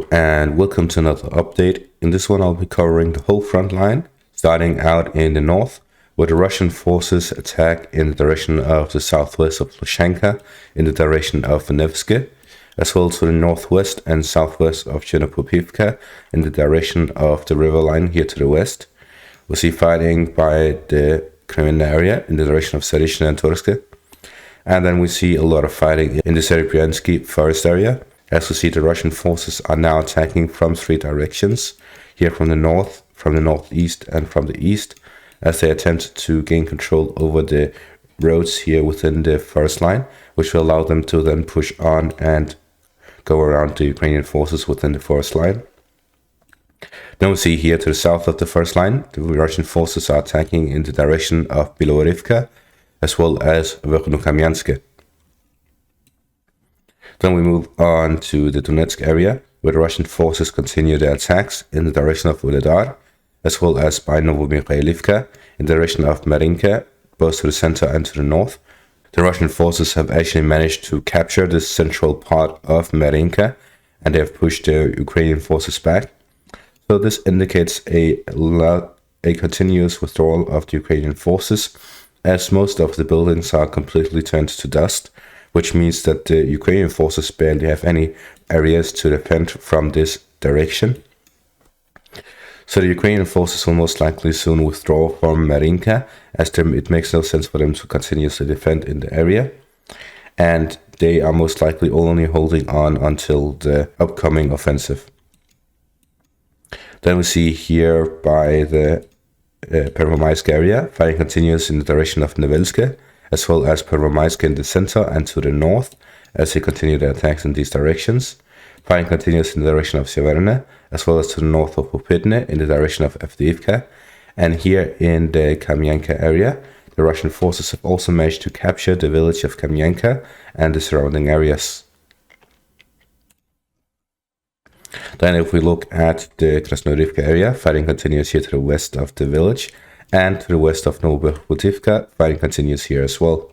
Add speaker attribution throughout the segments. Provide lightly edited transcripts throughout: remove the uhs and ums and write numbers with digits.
Speaker 1: And welcome to another update. In this one I'll be covering the whole front line, starting out in the north, where the Russian forces attack in the direction of the southwest of Lukashenka, in the direction of Donetsk, as well to the northwest and southwest of Chernopopivka, in the direction of the river line here to the west. We'll see fighting by the Kamianka area in the direction of Sarishina and Torsk. And then we see a lot of fighting in the Serebryensky forest area. As we see, the Russian forces are now attacking from three directions, here from the north, from the northeast, and from the east, as they attempt to gain control over the roads here within the forest line, which will allow them to then push on and go around the Ukrainian forces within the forest line. Then we see here to the south of the forest line, the Russian forces are attacking in the direction of Bilorivka, as well as Kamianka. Then we move on to the Donetsk area, where the Russian forces continue their attacks in the direction of Uledar, as well as by Novomikhailivka, in the direction of Marinka, both to the center and to the north. The Russian forces have actually managed to capture this central part of Marinka, and they have pushed the Ukrainian forces back. So this indicates a continuous withdrawal of the Ukrainian forces, as most of the buildings are completely turned to dust, which means that the Ukrainian forces barely have any areas to defend from this direction. So the Ukrainian forces will most likely soon withdraw from Marinka, as it makes no sense for them to continuously defend in the area. And they are most likely only holding on until the upcoming offensive. Then we see here by the Pervomaisk area, fighting continues in the direction of Nevelske, as well as Pervomaisk in the center and to the north, as they continue their attacks in these directions. Fighting continues in the direction of Severne, as well as to the north of Popitne in the direction of Avdiivka. And here in the Kamianka area, the Russian forces have also managed to capture the village of Kamianka and the surrounding areas. Then if we look at the Krasnodarivka area, fighting continues here to the west of the village, and to the west of Novobutivka, fighting continues here as well.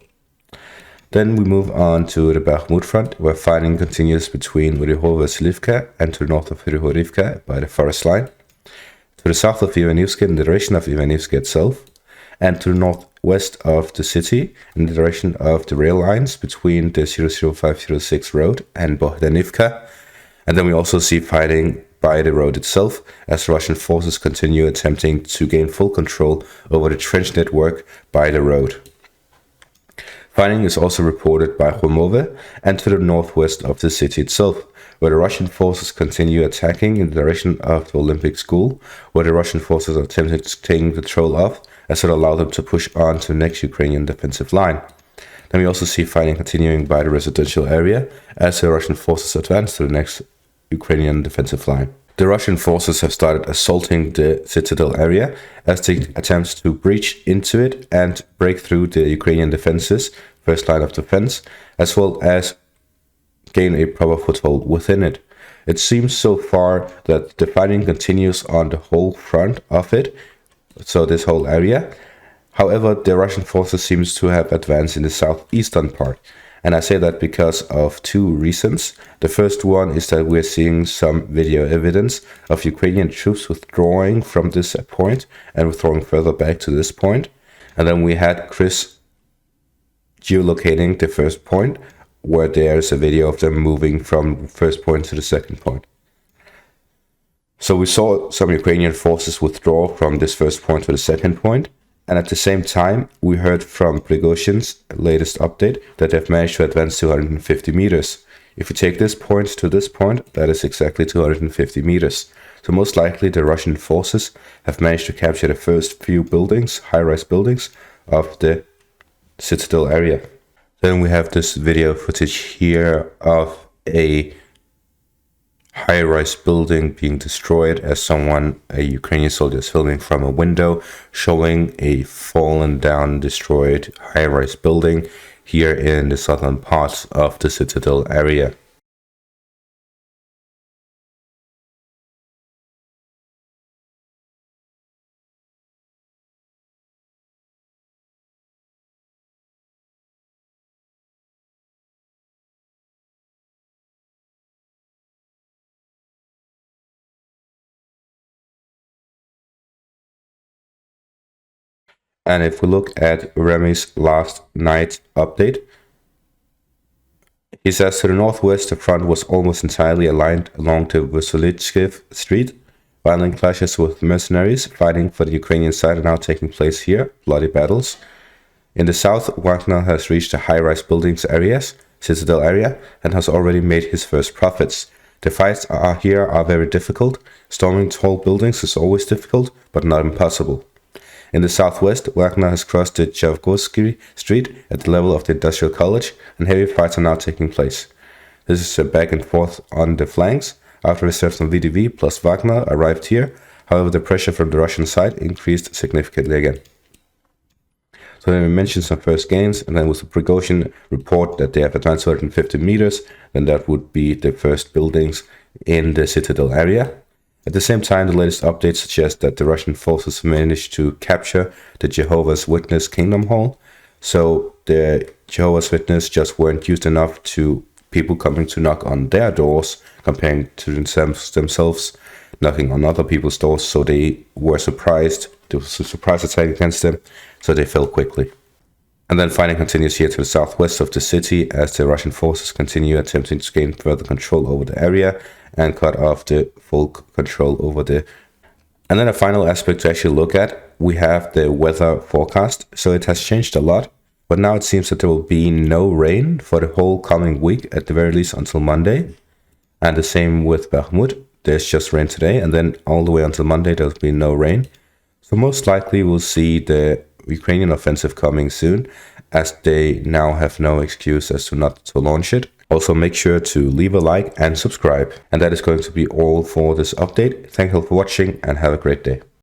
Speaker 1: Then we move on to the Bakhmut front, where fighting continues between Ryhov-Vasilivka and to the north of Ryhorivka by the forest line, to the south of Ivanivska in the direction of Ivanivska itself, and to the northwest of the city in the direction of the rail lines between the 00506 road and Bohdanivka. And then we also see fighting by the road itself, as Russian forces continue attempting to gain full control over the trench network by the road. Fighting is also reported by Khomove and to the northwest of the city itself, where the Russian forces continue attacking in the direction of the Olympic School, where the Russian forces are attempting to take control of, as it allows them to push on to the next Ukrainian defensive line. Then we also see fighting continuing by the residential area, as the Russian forces advance to the next Ukrainian defensive line. The Russian forces have started assaulting the citadel area as they attempt to breach into it and break through the Ukrainian defenses, first line of defense, as well as gain a proper foothold within it. It seems so far that the fighting continues on the whole front of it, so this whole area. However, the Russian forces seems to have advanced in the southeastern part. And I say that because of two reasons. The first one is that we're seeing some video evidence of Ukrainian troops withdrawing from this point and withdrawing further back to this point. And then we had Chris geolocating the first point, where there's a video of them moving from the first point to the second point. So we saw some Ukrainian forces withdraw from this first point to the second point. And at the same time, we heard from Prigozhin's latest update that they've managed to advance 250 meters. If you take this point to this point, that is exactly 250 meters. So most likely the Russian forces have managed to capture the first few buildings, high-rise buildings, of the citadel area. Then we have this video footage here of a high-rise building being destroyed, as a Ukrainian soldier is filming from a window, showing a fallen down, destroyed high-rise building here in the southern parts of the citadel area. And if we look at Remy's last night update, he says to the northwest, the front was almost entirely aligned along the Vasilitskiv Street. Violent clashes with mercenaries fighting for the Ukrainian side are now taking place here, bloody battles. In the south, Wagner has reached the high-rise buildings areas, citadel area, and has already made his first profits. The fights here are very difficult. Storming tall buildings is always difficult, but not impossible. In the southwest, Wagner has crossed the Chavgorsky Street at the level of the Industrial College, and heavy fights are now taking place. This is a back and forth on the flanks. After reserves from VDV plus Wagner arrived here, however, the pressure from the Russian side increased significantly again. So then we mentioned some first gains, and then with the Prigozhin report that they have advanced 150 meters, then that would be the first buildings in the citadel area. At the same time, the latest updates suggest that the Russian forces managed to capture the Jehovah's Witness Kingdom Hall. So the Jehovah's Witness just weren't used enough to people coming to knock on their doors, comparing to themselves knocking on other people's doors. So they were surprised. There was a surprise attack against them, so they fell quickly. And then fighting continues here to the southwest of the city as the Russian forces continue attempting to gain further control over the area and cut off the full control over the... And then a final aspect to actually look at, we have the weather forecast. So it has changed a lot, but now it seems that there will be no rain for the whole coming week, at the very least until Monday. And the same with Bakhmut. There's just rain today, and then all the way until Monday there'll be no rain. So most likely we'll see the Ukrainian offensive coming soon, as they now have no excuse as to not to launch it. Also, make sure to leave a like and subscribe. And that is going to be all for this update. Thank you all for watching and have a great day.